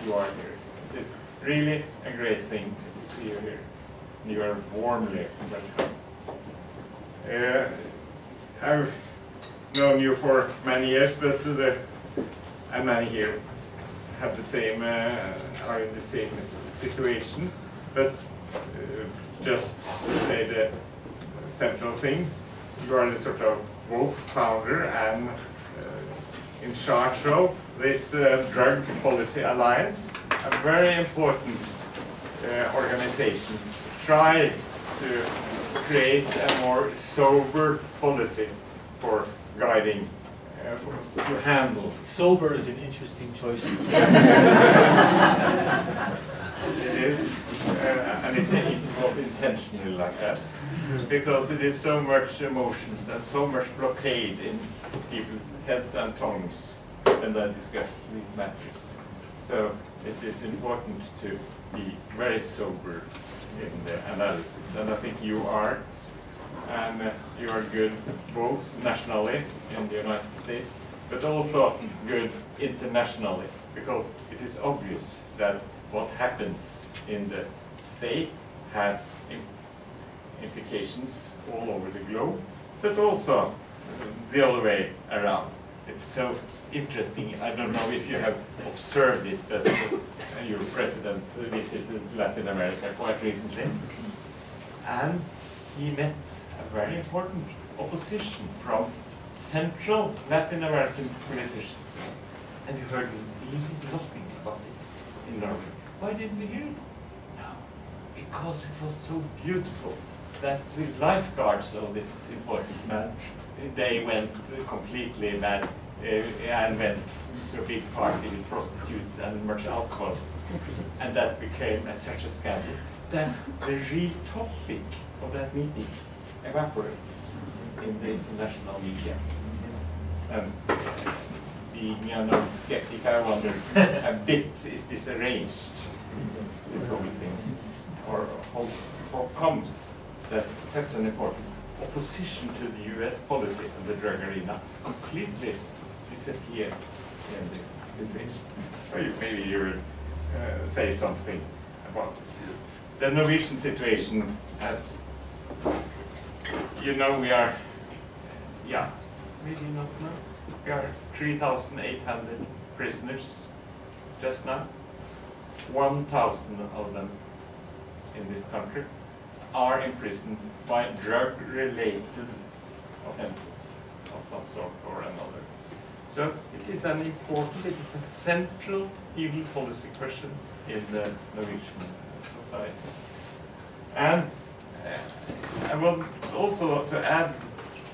you are here. It is really a great thing to see you here. You are warmly welcome. I've known you for many years, but and many here have the same, are in the same situation. But just to say the central thing, you are the sort of both founder and in charge of this Drug Policy Alliance, a very important organization to try to create a more sober policy for guiding, to handle. Sober is an interesting choice. It is, and it was intentionally like that, because it is so much emotions and so much blockade in people's heads and tongues when they discuss these matters. So it is important to be very sober in the analysis, and I think you are, and you are good both nationally in the United States, but also good internationally, because it is obvious that what happens in the state has implications all over the globe, but also the other way around. It's so interesting. I don't know if you have observed it, but your president visited Latin America quite recently, and he met a very important opposition from central Latin American politicians, and you heard really nothing about it in Norway. Why didn't we hear it? No, because it was so beautiful that the lifeguards of this important man, they went completely mad and went to a big party with prostitutes and much alcohol, and that became such a scandal that the real topic of that meeting evaporated in the international media. And being a non-skeptic, I wonder a bit, is this arranged, this whole thing? Or how comes that such an important opposition to the US policy in the drug arena completely disappeared in this situation? Or maybe you will say something about it. The Norwegian situation, as you know, we are, yeah, maybe not now. We are 3,800 prisoners just now. 1,000 of them in this country are imprisoned by drug-related offenses of some sort or another. So it is an important, it is a central evil policy question in the Norwegian society. And I want also to add,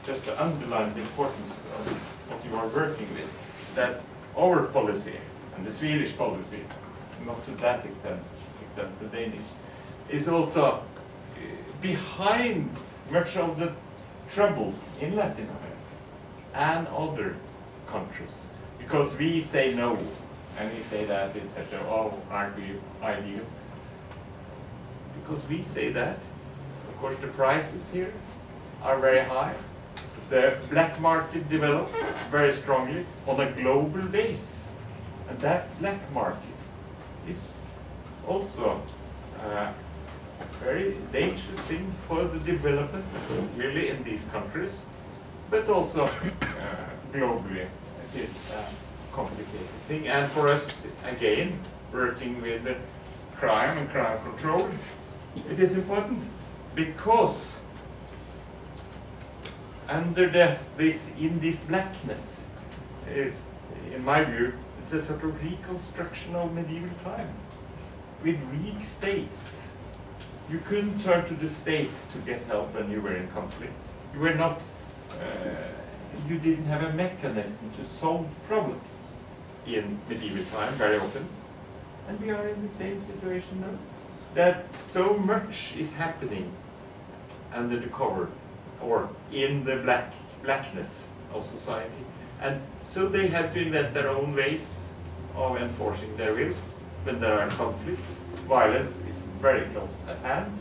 just to underline the importance of what you are working with, that our policy and the Swedish policy, not to that extent the Danish, is also behind much of the trouble in Latin America and other countries. Because we say no, and we say that it's such a, oh, aren't we ideal? Because we say that, of course, the prices here are very high. The black market developed very strongly on a global base. And that black market is also a very dangerous thing for the development, really in these countries, but also globally. It is a complicated thing. And for us, again, working with crime and crime control, it is important because under in this blackness is, in my view, it's a sort of reconstruction of medieval time with weak states. You couldn't turn to the state to get help when you were in conflicts. You were not, you didn't have a mechanism to solve problems in medieval time very often. And we are in the same situation now, that so much is happening under the cover or in the blackness of society. And so they have to invent their own ways of enforcing their wills when there are conflicts. Violence is very close at hand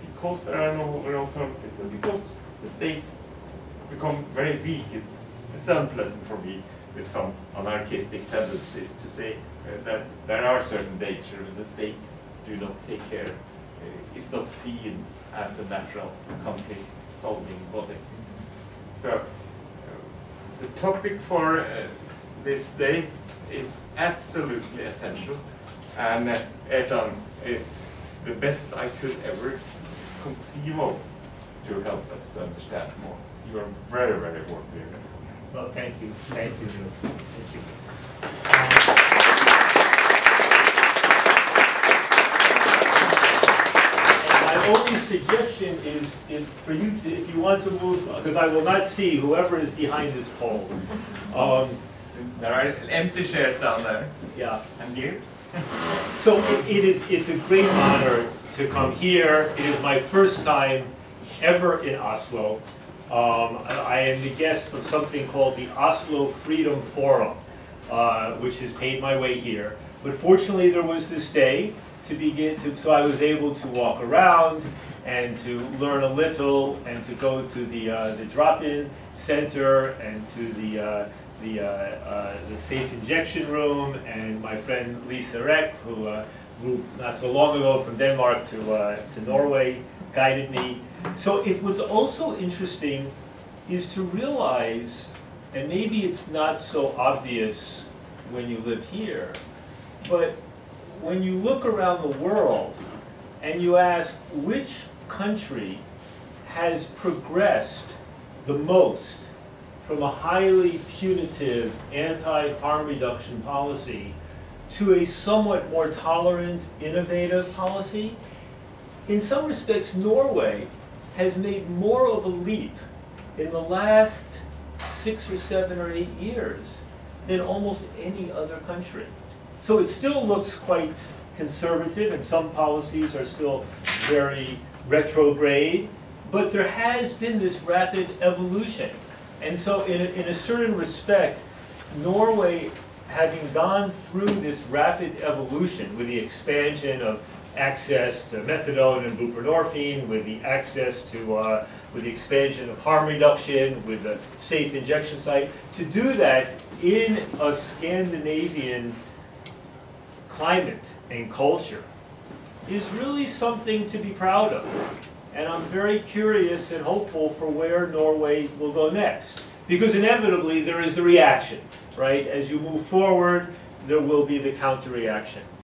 because there are no alternatives, because the states become very weak. It's unpleasant for me with some anarchistic tendencies to say that there are certain dangers when the state do not take care, is not seen as the natural conflict-solving body. So the topic for this day is absolutely essential, and Ertan is the best I could ever conceive of to help us to understand more. You are very, very warmly welcome. Well, thank you. Thank you, Nils. Thank you. And my only suggestion is for you to, if you want to move, because I will not see whoever is behind this pole. There are empty chairs down there. Yeah. And you? So it's a great honor to come here. It is my first time ever in Oslo. I am the guest of something called the Oslo Freedom Forum, which has paid my way here. But fortunately, there was this day so I was able to walk around and to learn a little and to go to the drop-in center and to the safe injection room, and my friend Lisa Reck, who moved not so long ago from Denmark to Norway, guided me. So it was also interesting is to realize, and maybe it's not so obvious when you live here, but when you look around the world and you ask which country has progressed the most from a highly punitive anti-harm reduction policy to a somewhat more tolerant, innovative policy, in some respects, Norway has made more of a leap in the last 6 or 7 or 8 years than almost any other country. So it still looks quite conservative, and some policies are still very retrograde, but there has been this rapid evolution. And so in a certain respect, Norway, having gone through this rapid evolution with the expansion of access to methadone and buprenorphine, with the access to, with the expansion of harm reduction, with the safe injection site, to do that in a Scandinavian climate and culture is really something to be proud of. And I'm very curious and hopeful for where Norway will go next. Because inevitably there is the reaction, right? As you move forward, there will be the counter-reaction.